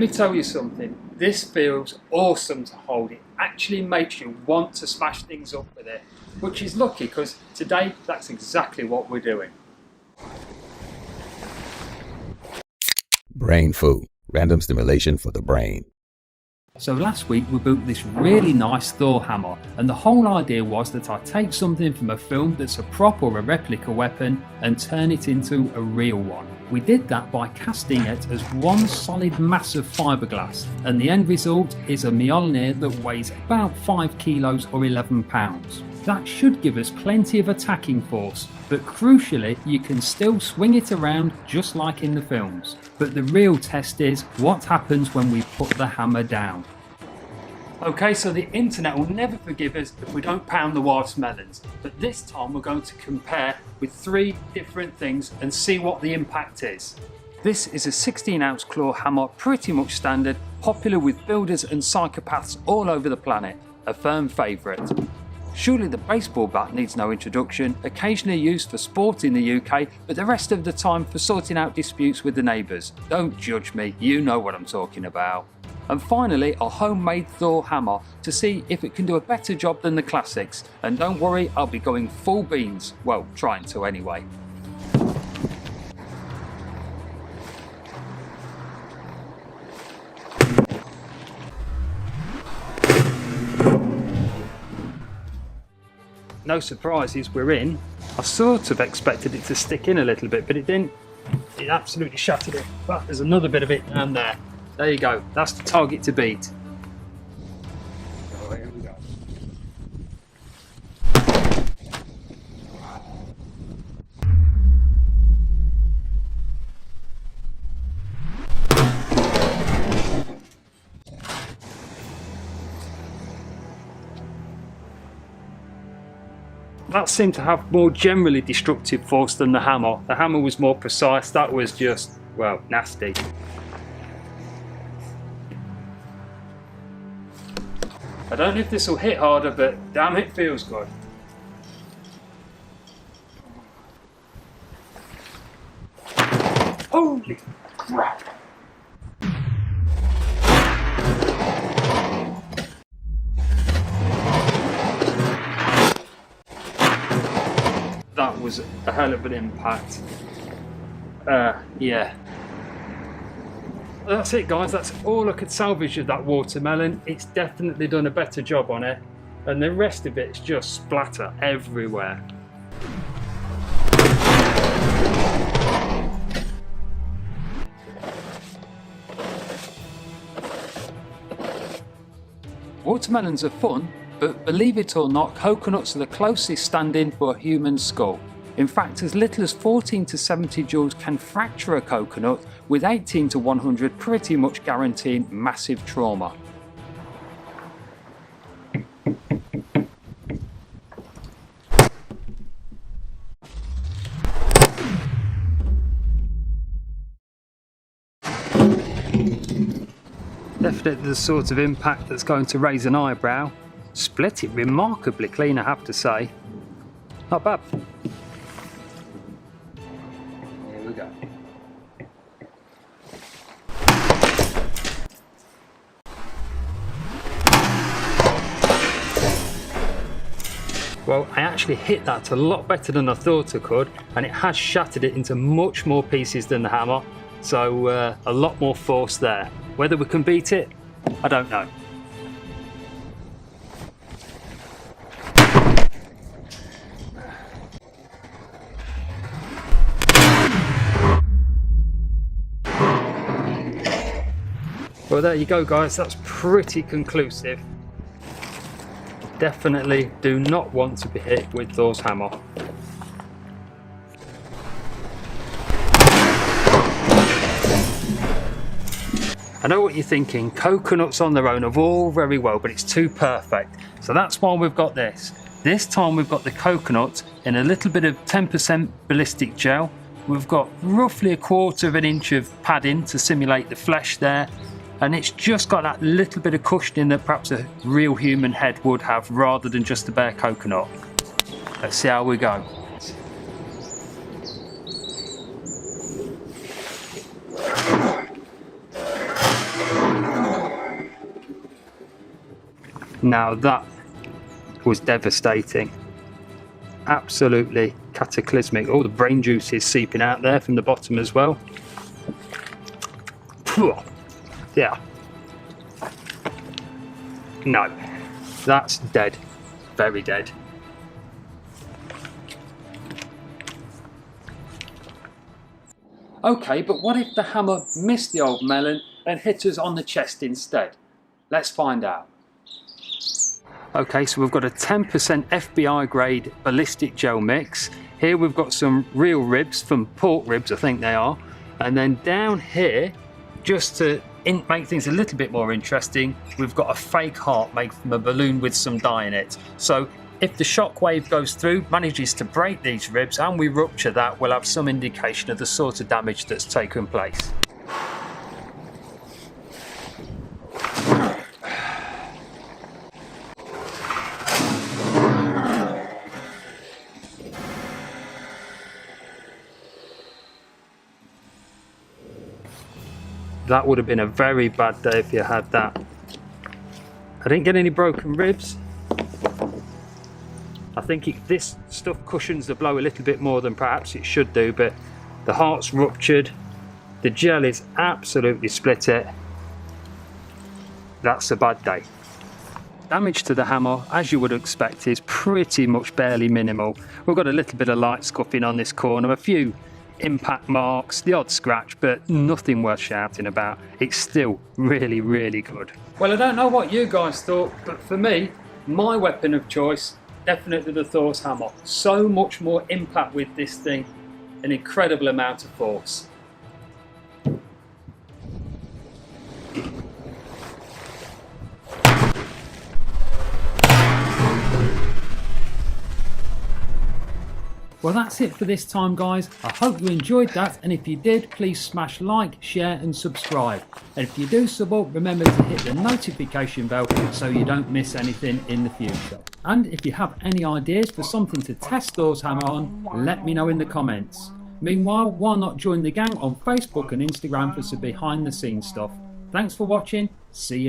Let me tell you something, this feels awesome to hold. It actually makes you want to smash things up with it, which is lucky because today that's exactly what we're doing. Brain food, random stimulation for the brain. So last week we built this really nice Thor hammer, and the whole idea was that I take something from a film that's a prop or a replica weapon and turn it into a real one. We did that by casting it as one solid mass of fiberglass, and the end result is a Mjolnir that weighs about 5 kilos or 11 pounds. That should give us plenty of attacking force, but crucially you can still swing it around just like in the films. But the real test is what happens when we put the hammer down. Okay, so the internet will never forgive us if we don't pound the watermelons, but this time we're going to compare with 3 different things and see what the impact is. This is a 16-ounce claw hammer, pretty much standard, popular with builders and psychopaths all over the planet, a firm favourite. Surely the baseball bat needs no introduction, occasionally used for sport in the UK, but the rest of the time for sorting out disputes with the neighbours. Don't judge me, you know what I'm talking about. And finally, a homemade Thor hammer to see if it can do a better job than the classics. And don't worry, I'll be going full beans. Well, trying to anyway. No surprises, we're in. I sort of expected it to stick in a little bit, but it didn't. It absolutely shattered it. But there's another bit of it down there. There you go, that's the target to beat. Oh, here we go. That seemed to have more generally destructive force than the hammer. The hammer was more precise, that was just, well, nasty. I don't know if this will hit harder, but damn, it feels good. Holy crap! That was a hell of an impact. Yeah. That's it guys, that's all I could salvage of that watermelon. It's definitely done a better job on it, and the rest of it's just splatter everywhere. Watermelons are fun, but believe it or not, coconuts are the closest stand-in for a human skull. In fact, as little as 14 to 70 joules can fracture a coconut, with 18 to 100 pretty much guaranteeing massive trauma. Definitely the sort of impact that's going to raise an eyebrow. Split it remarkably clean, I have to say. Not bad. Here we go. Well, I actually hit that a lot better than I thought I could, and it has shattered it into much more pieces than the hammer, so a lot more force there. Whether we can beat it, I don't know. Well, there you go guys, that's pretty conclusive. Definitely do not want to be hit with Thor's hammer. I know what you're thinking, coconuts on their own are all very well, but it's too perfect. So that's why we've got this. This time we've got the coconut in a little bit of 10% ballistic gel. We've got roughly 1/4 inch of padding to simulate the flesh there. And it's just got that little bit of cushioning that perhaps a real human head would have rather than just a bare coconut. Let's see how we go. Now that was devastating. Absolutely cataclysmic. All the brain juice is seeping out there from the bottom as well. Yeah. No, that's dead. Very dead. Okay, but what if the hammer missed the old melon and hit us on the chest instead? Let's find out. Okay, so we've got a 10% FBI grade ballistic gel mix. Here we've got some real ribs, from pork ribs I think they are. And then down here, just to make things a little bit more interesting, we've got a fake heart made from a balloon with some dye in it. So if the shockwave goes through, manages to break these ribs, and we rupture that, we'll have some indication of the sort of damage that's taken place. That would have been a very bad day if you had that. I didn't get any broken ribs. I think this stuff cushions the blow a little bit more than perhaps it should do, but the heart's ruptured. The gel is absolutely split it. That's a bad day. Damage to the hammer, as you would expect, is pretty much barely minimal. We've got a little bit of light scuffing on this corner, a few impact marks, the odd scratch, but nothing worth shouting about. It's still really, really good. Well, I don't know what you guys thought, but for me, my weapon of choice, definitely the Thor's hammer. So much more impact with this thing, an incredible amount of force. Well, that's it for this time, guys. I hope you enjoyed that, and if you did, please smash like, share and subscribe. And if you do sub up, remember to hit the notification bell so you don't miss anything in the future. And if you have any ideas for something to test Thor's hammer on, let me know in the comments. Meanwhile, why not join the gang on Facebook and Instagram for some behind the scenes stuff. Thanks for watching, see you.